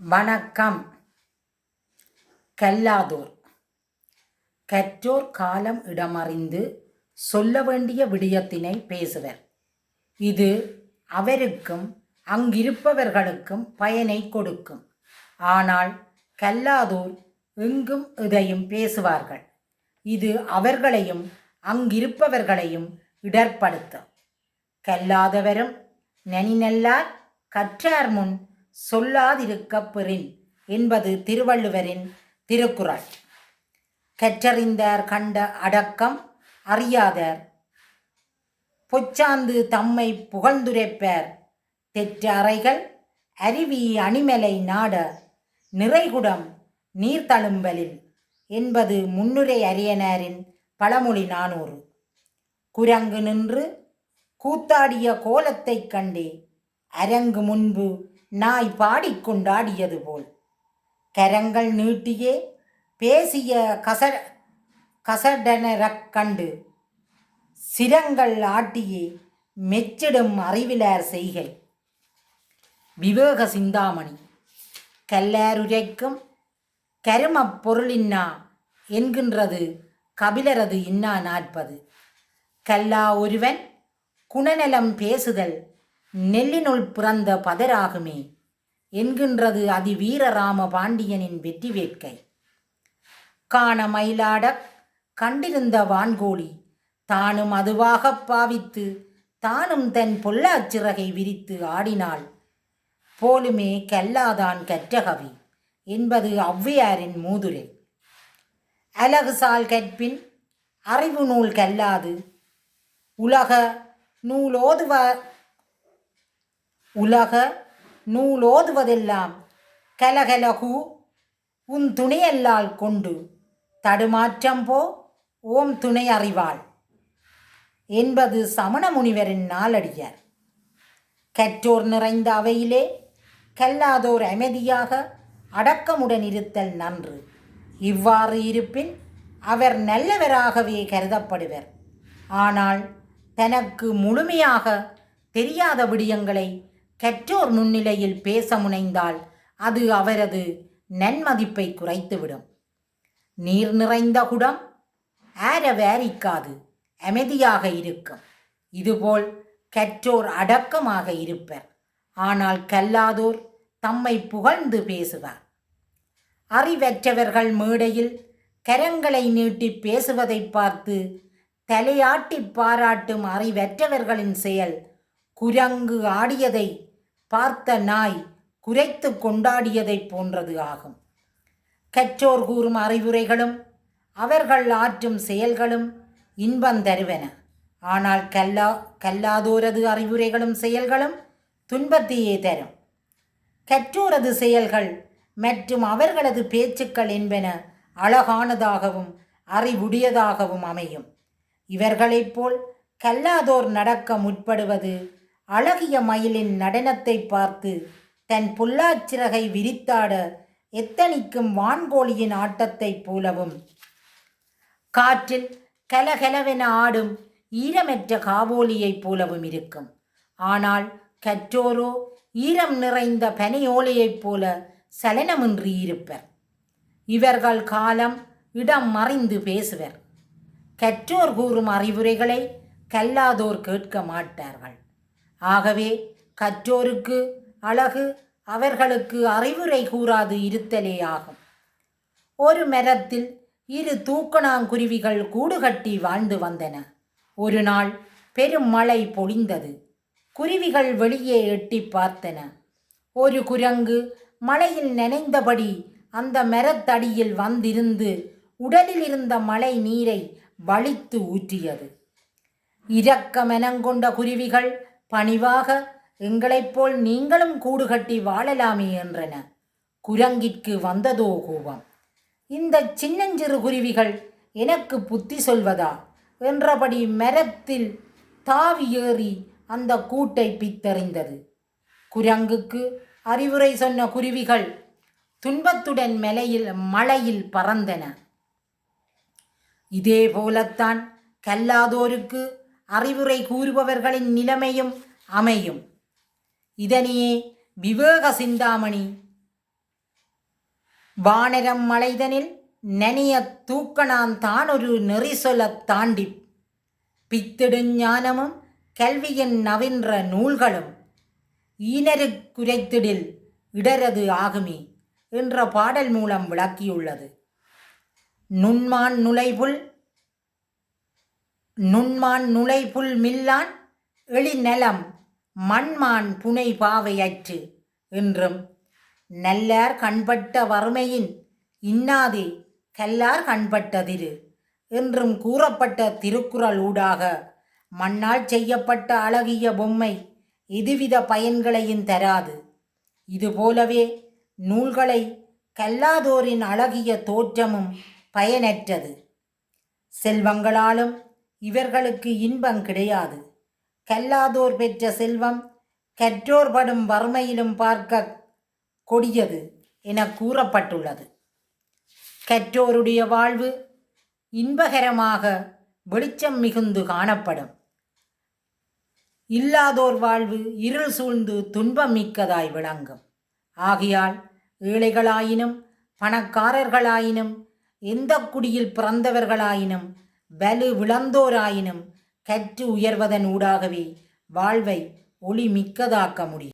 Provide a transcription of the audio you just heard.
வணக்கம். கல்லாதோர். கற்றோர் காலம் இடமறிந்து சொல்ல வேண்டிய விடயத்தினை பேசுவர். இது அவருக்கும் அங்கிருப்பவர்களுக்கும் பயனை கொடுக்கும். ஆனால் கல்லாதோர் எங்கும் எதையும் பேசுவார்கள். இது அவர்களையும் அங்கிருப்பவர்களையும் இடர்படுத்தும். கல்லாதவரும் நனிநல்லார் கற்றார் முன் சொல்லாதிருக்கப் பெறின் என்பது திருவள்ளுவரின் திருக்குறள். கற்றறிந்தார் கண்ட அடக்கம் அறியாதார் பொச்சாந்து தம்மை புகழ்ந்துரைப்பர் தெற்ற அறைகள் அருவி அணிமலை நாட நிறைகுடம் நீர்த்தழும்பலில் என்பது முன்னுரை அரியனாரின் பழமொழி 400. குரங்கு நின்று கூத்தாடிய கோலத்தைக் கண்டே அரங்கு முன்பு நாய் பாடிக்கொண்டாடியது போல் கரங்கள் நீட்டியே பேசிய கசடனரக் கண்டு சிரங்கள் ஆட்டியே மெச்சிடும் அறிவிலார் செய்கை. விவேக சிந்தாமணி. கல்லாருரைக்கும் கருமப் பொருளின்னா என்கின்றது கபிலரது இன்னா 40. கல்லா ஒருவன் குணநலம் பேசுதல் நெல்லினுள் பிறந்த பதராகுமே என்கின்றது அதிவீரராம பாண்டியனின் வெற்றி வேட்கை. காண மயிலாடக் கண்டிருந்த வான்கோழி தானும் அதுவாகப் பாவித்து தானும் தன் பொல்லாச்சிறகை விரித்து ஆடினாள் போலுமே கல்லாதான் கற்றகவி என்பது ஔவையாரின் மூதுரை. அலகுசால் கற்பின் அறிவு நூல் கல்லாது உலக நூலோதுவதெல்லாம் கலகலகு உன் துணையல்லால் கொண்டு தடுமாற்றம் போ ஓம் துணை அறிவாள் என்பது சமண முனிவரின் நாளடியார். கற்றோர் நிறைந்த அவையிலே கல்லாதோர் அமைதியாக அடக்கமுடன் இருத்தல் நன்று. இவ்வாறு இருப்பின் அவர் நல்லவராகவே கருதப்படுவர். ஆனால் தனக்கு முழுமையாக தெரியாத விடயங்களை கற்றோர் முன்னிலையில் பேச முனைந்தால் அது அவரது நன்மதிப்பை குறைத்துவிடும். நீர் நிறைந்த குடம் ஆரவாரிக்காது அமைதியாக இருக்கும். இதுபோல் கற்றோர் அடக்கமாக இருப்பர். ஆனால் கல்லாதோர் தம்மை புகழ்ந்து பேசுவார். அறிவற்றவர்கள் மேடையில் கரங்களை நீட்டி பேசுவதை பார்த்து தலையாட்டி பாராட்டும் அறிவற்றவர்களின் செயல் குரங்கு ஆடியதை பார்த்த நாய் குரைத்து கொண்டாடியதை போன்றது ஆகும். கற்றோர் கூறும் அறிவுரைகளும் அவர்கள் ஆற்றும் செயல்களும் இன்பம் தருவன. ஆனால் கல்லாதோரது அறிவுரைகளும் செயல்களும் துன்பத்தையே தரும். கற்றோரது செயல்கள் மற்றும் அவர்களது பேச்சுக்கள் என்பன அழகானதாகவும் அறிவுடையதாகவும் அமையும். இவர்களைப் போல் கல்லாதோர் நடக்க முற்படுவது அழகிய மயிலின் நடனத்தை பார்த்து தன் பொல்லாச்சிறகை விரித்தாட எத்தனிக்கும் வான்கோழியின் ஆட்டத்தைப் போலவும் காற்றில் கலகலவென ஆடும் ஈரமற்ற காவோலியைப் போலவும் இருக்கும். ஆனால் கற்றோரோ ஈரம் நிறைந்த பனையோலையைப் போல சலனமின்றி இருப்பர். இவர்கள் காலம் இடம் மறைந்து பேசுவர். கற்றோர் கூறும் அறிவுரைகளை கல்லாதோர் கேட்க மாட்டார்கள். ஆகவே கற்றோருக்கு அழகு அவர்களுக்கு அறிவுரை கூறாது இருத்தலே ஆகும். ஒரு மரத்தில் 2 தூக்கணாங்குருவிகள் கூடு கட்டி வாழ்ந்து வந்தன. ஒரு நாள் பெரும் மழை பொழிந்தது. குருவிகள் வெளியே எட்டி பார்த்தன. ஒரு குரங்கு மழையில் நனைந்தபடி அந்த மரத்தடியில் வந்திருந்து உடலில் இருந்த மழை நீரை வழித்து ஊற்றியது. இரக்க மனங்கொண்ட குருவிகள் பணிவாக எங்களைப் போல் நீங்களும் கூடு கட்டி வாழலாமே என்றன. குரங்கிற்கு வந்ததோ கோபம். இந்த சின்னஞ்சிறு குருவிகள் எனக்கு புத்தி சொல்வதா என்றபடி மரத்தில் தாவி ஏறி அந்த கூட்டை பித்தறிந்தது. குரங்குக்கு அறிவுரை சொன்ன குருவிகள் துன்பத்துடன் மலையில் பறந்தன. இதே போலத்தான் கல்லாதோருக்கு அறிவுரை கூறுபவர்களின் நிலைமையும் அமையும். இதனையே விவேக சிந்தாமணி வானரம் மலைதனில் நனிய தூக்கணான் தான் ஒரு நெறி சொல்லத் தாண்டி பித்திடுஞானமும் கல்வியின் நவின்ற நூல்களும் ஈனருக்குரைத்திடில் இடரது ஆகுமே என்ற பாடல் மூலம் விளக்கியுள்ளது. நுண்மான் நுழைபுல் மில்லான் எழிநலம் மண்மான் புனை பாவையற்று என்றும் நல்லார் கண்பட்ட வறுமையின் இன்னாதே கல்லார் கண்பட்டதிரு என்றும் கூறப்பட்ட திருக்குறள் ஊடாக மண்ணால் செய்யப்பட்ட அழகிய பொம்மை எதுவித பயன்களையும் தராது. இதுபோலவே நூல்களை கல்லாதோரின் அழகிய தோற்றமும் பயனற்றது. செல்வங்களாலும் இவர்களுக்கு இன்பம் கிடையாது. கல்லாதோர் பெற்ற செல்வம் கற்றோர் படும் வறுமையிலும் பார்க்க கொடியது என கூறப்பட்டுள்ளது. கற்றோருடைய வாழ்வு இன்பகரமாக வெளிச்சம் மிகுந்து காணப்படும். இல்லாதோர் வாழ்வு இருள் சூழ்ந்து துன்பம் மிக்கதாய் விளங்கும். ஆகையால் ஏழைகளாயினும் பணக்காரர்களாயினும் எந்த குடியில் பிறந்தவர்களாயினும் வலு விளந்தோராயினும் கற்று உயர்வதன் ஊடாகவே வாழ்வை ஒளி மிக்கதாக்க முடியும்.